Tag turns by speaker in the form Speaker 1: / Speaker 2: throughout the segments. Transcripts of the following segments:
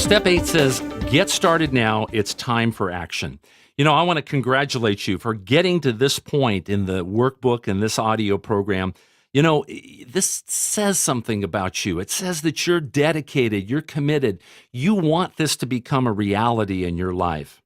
Speaker 1: Step 8 says, get started now. It's time for action. I want to congratulate you for getting to this point in the workbook and this audio program. This says something about you. It says that you're dedicated, you're committed. You want this to become a reality in your life.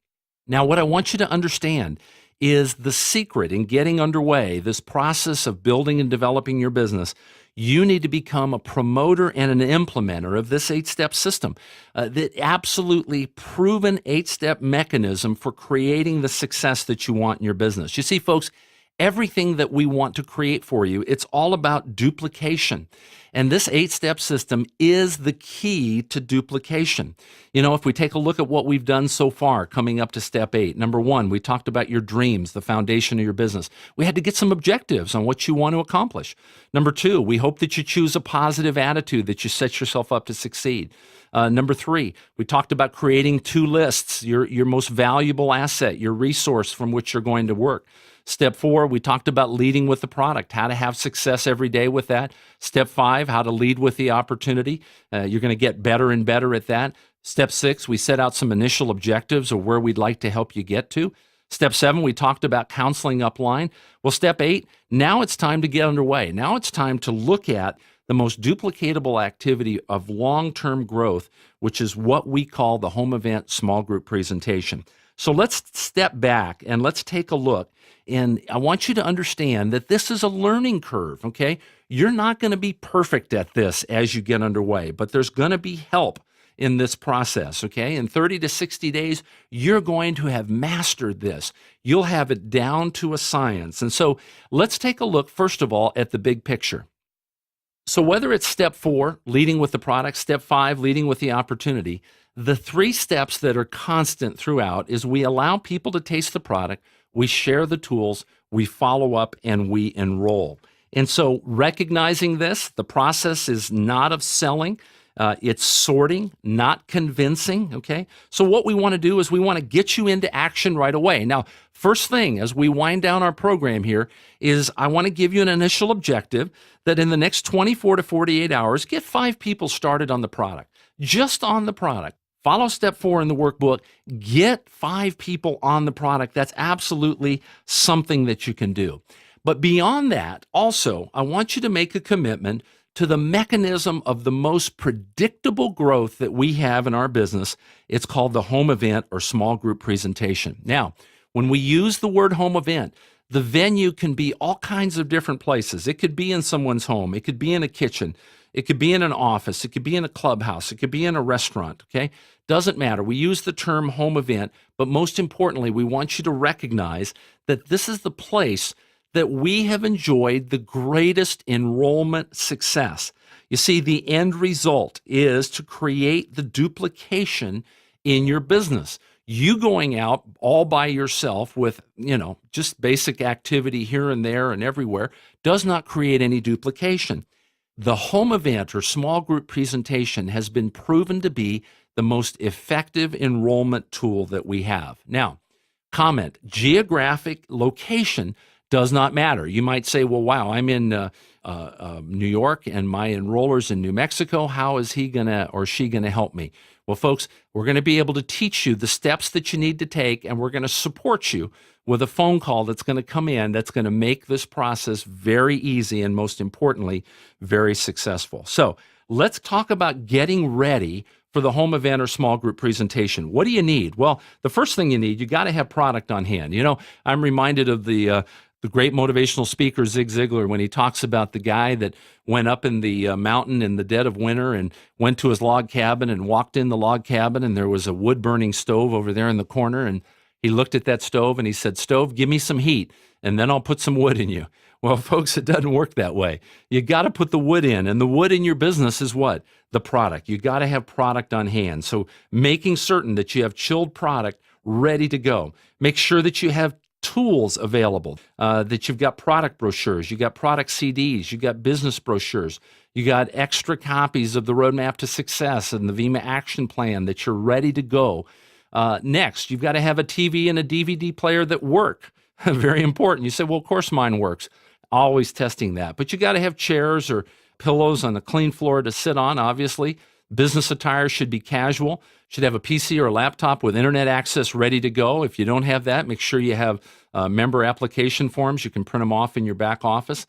Speaker 1: Now, what I want you to understand is the secret in getting underway, this process of building and developing your business. You need to become a promoter and an implementer of this 8-step system, the absolutely proven 8-step mechanism for creating the success that you want in your business. You see, folks, everything that we want to create for you, it's all about duplication. And this 8-step system is the key to duplication. If we take a look at what we've done so far coming up to step 8, number 1, we talked about your dreams, the foundation of your business. We had to get some objectives on what you want to accomplish. Number 2, we hope that you choose a positive attitude, that you set yourself up to succeed. Number 3, we talked about creating 2 lists, your most valuable asset, your resource from which you're going to work. Step 4, we talked about leading with the product, how to have success every day with that. Step 5, how to lead with the opportunity. You're going to get better and better at that. Step 6, we set out some initial objectives of where we'd like to help you get to. Step 7, we talked about counseling upline. Well, step 8, now it's time to get underway. Now it's time to look at the most duplicatable activity of long-term growth, which is what we call the home event small group presentation. So let's step back and let's take a look. And I want you to understand that this is a learning curve, okay? You're not going to be perfect at this as you get underway, but there's going to be help in this process, okay? In 30 to 60 days, you're going to have mastered this. You'll have it down to a science. And so let's take a look, first of all, at the big picture. So whether it's step 4, leading with the product, step 5, leading with the opportunity, the 3 steps that are constant throughout is we allow people to taste the product, we share the tools, we follow up, and we enroll. And so recognizing this, the process is not of selling, it's sorting, not convincing, okay? So what we want to do is we want to get you into action right away. Now, first thing as we wind down our program here is I want to give you an initial objective that in the next 24 to 48 hours, get 5 people started on the product, just on the product. Follow step 4 in the workbook, get 5 people on the product. That's absolutely something that you can do. But beyond that, also, I want you to make a commitment to the mechanism of the most predictable growth that we have in our business. It's called the home event or small group presentation. Now, when we use the word home event, the venue can be all kinds of different places. It could be in someone's home. It could be in a kitchen. It could be in an office. It could be in a clubhouse. It could be in a restaurant, okay? Doesn't matter. We use the term home event, but most importantly, we want you to recognize that this is the place that we have enjoyed the greatest enrollment success. You see, the end result is to create the duplication in your business. You going out all by yourself with, just basic activity here and there and everywhere does not create any duplication. The home event or small group presentation has been proven to be the most effective enrollment tool that we have. Now, comment, geographic location does not matter. You might say, well, wow, I'm in New York and my enroller's in New Mexico. How is he or she gonna help me? Well, folks, we're gonna be able to teach you the steps that you need to take, and we're gonna support you with a phone call that's gonna come in that's gonna make this process very easy and, most importantly, very successful. So let's talk about getting ready for the home event or small group presentation. What do you need? Well, the first thing you need, you got to have product on hand. I'm reminded of the great motivational speaker Zig Ziglar when he talks about the guy that went up in the mountain in the dead of winter and went to his log cabin and walked in the log cabin, and there was a wood-burning stove over there in the corner, and he looked at that stove and he said, "Stove, give me some heat, and then I'll put some wood in you." Well, folks, it doesn't work that way. You got to put the wood in, and the wood in your business is what? The product. You got to have product on hand. So making certain that you have chilled product ready to go. Make sure that you have tools available, that you've got product brochures, you got product CDs, you got business brochures, you got extra copies of the Roadmap to Success and the VIMA Action Plan that you're ready to go. Next, you've got to have a TV and a DVD player that work. Very important. You say, well, of course mine works. Always testing that. But you got to have chairs or pillows on a clean floor to sit on, obviously. Business attire should be casual. should have a PC or a laptop with internet access ready to go. If you don't have that, make sure you have member application forms. You can print them off in your back office.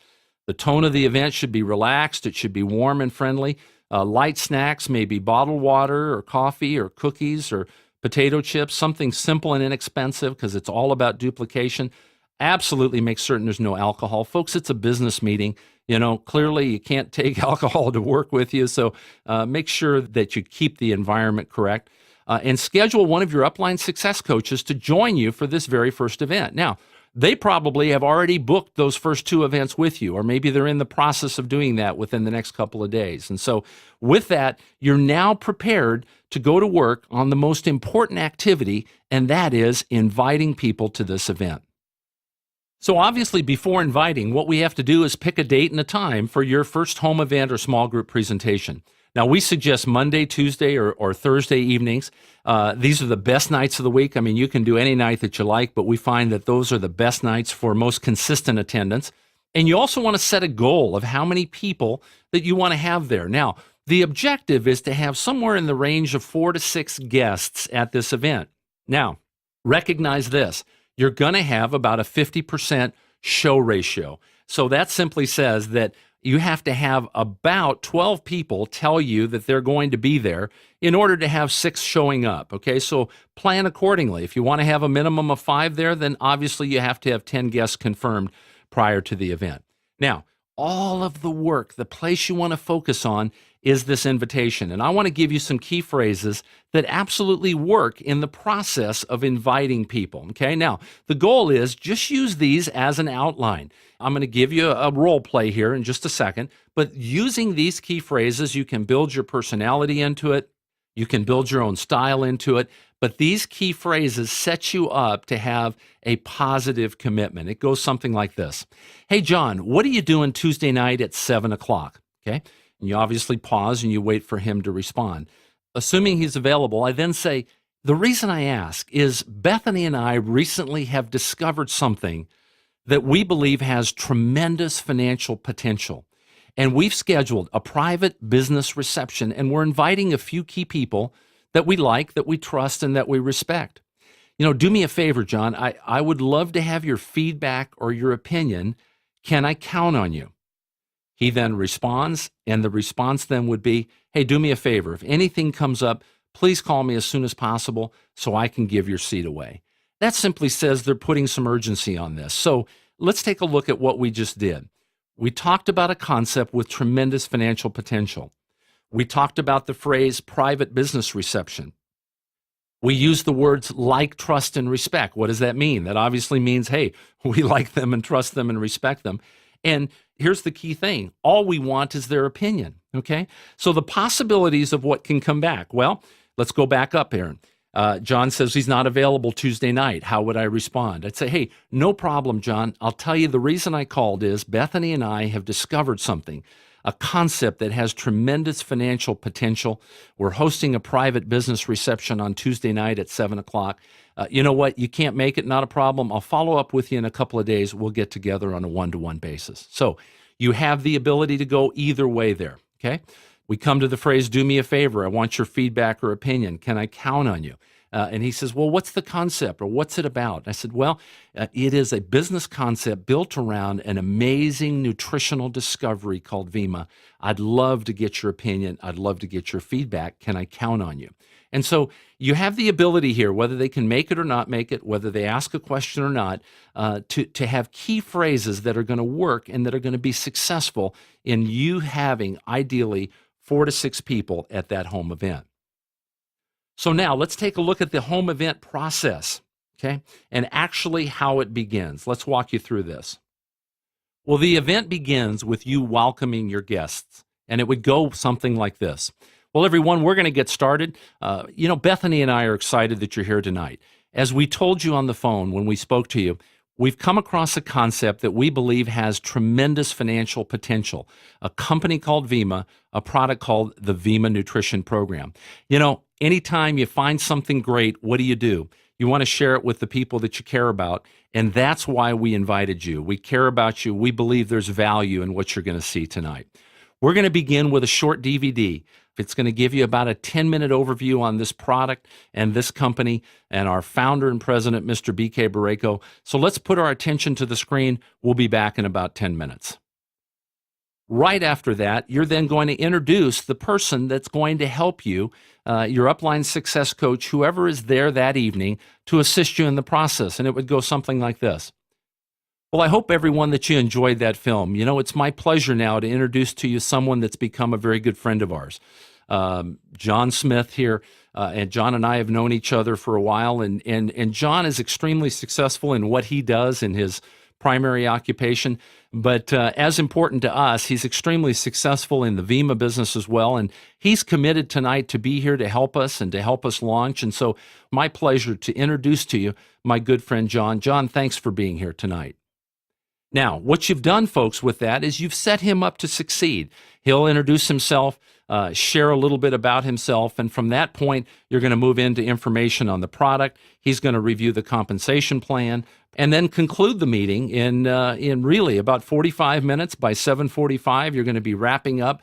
Speaker 1: The tone of the event should be relaxed. It should be warm and friendly. Light snacks, maybe bottled water or coffee or cookies or potato chips, something simple and inexpensive because it's all about duplication. Absolutely make certain there's no alcohol. Folks, it's a business meeting. Clearly you can't take alcohol to work with you, so make sure that you keep the environment correct. And schedule one of your upline success coaches to join you for this very first event. Now, they probably have already booked those first 2 events with you, or maybe they're in the process of doing that within the next couple of days. And so with that, you're now prepared to go to work on the most important activity, and that is inviting people to this event. So obviously, before inviting, what we have to do is pick a date and a time for your first home event or small group presentation. Now, we suggest Monday, Tuesday, or Thursday evenings. These are the best nights of the week. I mean, you can do any night that you like, but we find that those are the best nights for most consistent attendance. And you also want to set a goal of how many people that you want to have there. Now, the objective is to have somewhere in the range of 4 to 6 guests at this event. Now, recognize this. You're going to have about a 50% show ratio. So that simply says that you have to have about 12 people tell you that they're going to be there in order to have 6 showing up. Okay, so plan accordingly. If you want to have a minimum of 5 there, then obviously you have to have 10 guests confirmed prior to the event. Now, all of the work, the place you want to focus on is this invitation. And I want to give you some key phrases that absolutely work in the process of inviting people. Okay, now the goal is just use these as an outline. I'm going to give you a role play here in just a second, but using these key phrases, you can build your personality into it. You can build your own style into it. But these key phrases set you up to have a positive commitment. It goes something like this. Hey, John, what are you doing Tuesday night at 7 o'clock? Okay. And you obviously pause and you wait for him to respond. Assuming he's available, I then say, the reason I ask is Bethany and I recently have discovered something that we believe has tremendous financial potential. And we've scheduled a private business reception, and we're inviting a few key people that we like, that we trust, and that we respect. Do me a favor, John. I would love to have your feedback or your opinion. Can I count on you? He then responds, and the response then would be, hey, do me a favor. If anything comes up, please call me as soon as possible so I can give your seat away. That simply says they're putting some urgency on this. So let's take a look at what we just did. We talked about a concept with tremendous financial potential. We talked about the phrase private business reception. We used the words like, trust, and respect. What does that mean? That obviously means, hey, we like them and trust them and respect them. And here's the key thing. All we want is their opinion, okay? So the possibilities of what can come back. Well, let's go back up, Aaron. John says he's not available Tuesday night. How would I respond? I'd say, hey, no problem, John. I'll tell you the reason I called is Bethany and I have discovered something, a concept that has tremendous financial potential. We're hosting a private business reception on Tuesday night at 7 o'clock. You know what? You can't make it, not a problem. I'll follow up with you in a couple of days. We'll get together on a one-to-one basis. So you have the ability to go either way there, okay? We come to the phrase, do me a favor. I want your feedback or opinion. Can I count on you? And he says, well, what's the concept or what's it about? I said, well, it is a business concept built around an amazing nutritional discovery called Vima. I'd love to get your opinion. I'd love to get your feedback. Can I count on you? And so you have the ability here, whether they can make it or not make it, whether they ask a question or not, to have key phrases that are going to work and that are going to be successful in you having, ideally, 4 to 6 people at that home event. So now let's take a look at the home event process, okay, and actually how it begins. Let's walk you through this. Well, the event begins with you welcoming your guests, and it would go something like this. Well, everyone, we're going to get started. Bethany and I are excited that you're here tonight. As we told you on the phone when we spoke to you, we've come across a concept that we believe has tremendous financial potential, a company called Vima, a product called the Vima Nutrition Program. Anytime you find something great, what do? You want to share it with the people that you care about, and that's why we invited you. We care about you. We believe there's value in what you're going to see tonight. We're going to begin with a short DVD. It's going to give you about a 10-minute overview on this product and this company and our founder and president, Mr. BK Barreco. So let's put our attention to the screen. We'll be back in about 10 minutes. Right after that, you're then going to introduce the person that's going to help you, your upline success coach, whoever is there that evening, to assist you in the process. And it would go something like this. Well, I hope, everyone, that you enjoyed that film. You know, it's my pleasure now to introduce to you someone that's become a very good friend of ours. John Smith here, and John and I have known each other for a while, and John is extremely successful in what he does in his primary occupation, but as important to us, he's extremely successful in the Vima business as well, and he's committed tonight to be here to help us and to help us launch, and so my pleasure to introduce to you my good friend John. John, thanks for being here tonight. Now, what you've done, folks, with that is you've set him up to succeed. He'll introduce himself, share a little bit about himself, and from that point, you're going to move into information on the product. He's going to review the compensation plan, and then conclude the meeting in really about 45 minutes. By 7:45, you're going to be wrapping up.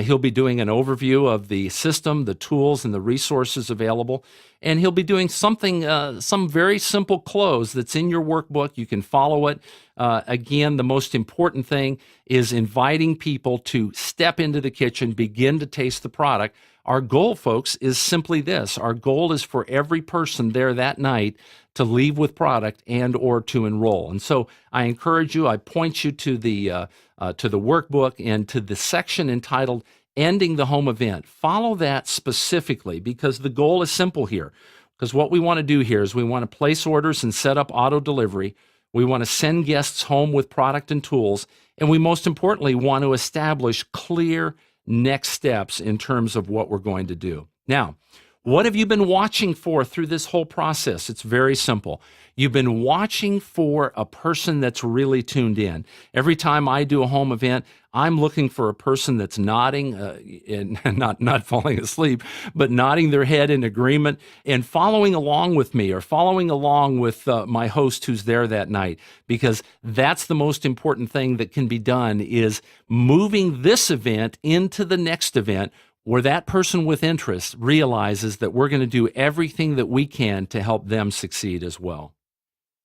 Speaker 1: He'll be doing an overview of the system, the tools, and the resources available. And he'll be doing something, some very simple close that's in your workbook. You can follow it. Again, the most important thing is inviting people to step into the kitchen, begin to taste the product. Our goal, folks, is simply this. Our goal is for every person there that night to leave with product and or to enroll. And so I encourage you, I point you to the workbook and to the section entitled Ending the Home Event. Follow that specifically, because the goal is simple here. Because what we want to do here is we want to place orders and set up auto delivery. We want to send guests home with product and tools. And we most importantly want to establish clear next steps in terms of what we're going to do. Now, what have you been watching for through this whole process? It's very simple. You've been watching for a person that's really tuned in. Every time I do a home event, I'm looking for a person that's nodding, and not falling asleep, but nodding their head in agreement and following along with me, or following along with my host who's there that night, because that's the most important thing that can be done, is moving this event into the next event, where that person with interest realizes that we're going to do everything that we can to help them succeed as well.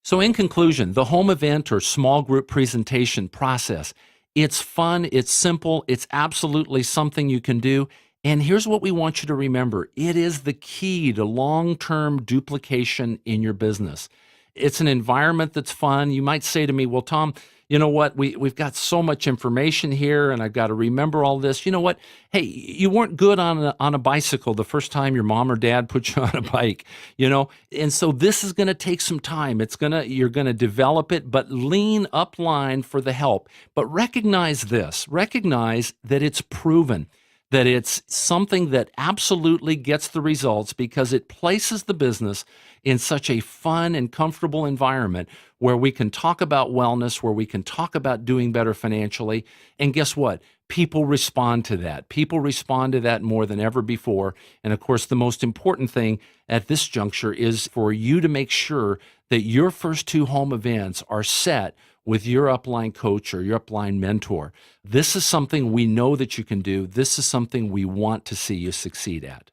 Speaker 1: So in conclusion, the home event or small group presentation process, it's fun, it's simple, it's absolutely something you can do. And here's what we want you to remember. It is the key to long-term duplication in your business. It's an environment that's fun. You might say to me, well, Tom, you know what, we've got so much information here, and I've got to remember all this. You know what? Hey, you weren't good on a bicycle the first time your mom or dad put you on a bike, you know? And so this is going to take some time. You're going to develop it, but lean upline for the help. But recognize this. Recognize that it's proven, that it's something that absolutely gets the results, because it places the business in such a fun and comfortable environment where we can talk about wellness, where we can talk about doing better financially. And guess what? People respond to that. People respond to that more than ever before. And of course, the most important thing at this juncture is for you to make sure that your first two home events are set with your upline coach or your upline mentor. This is something we know that you can do. This is something we want to see you succeed at.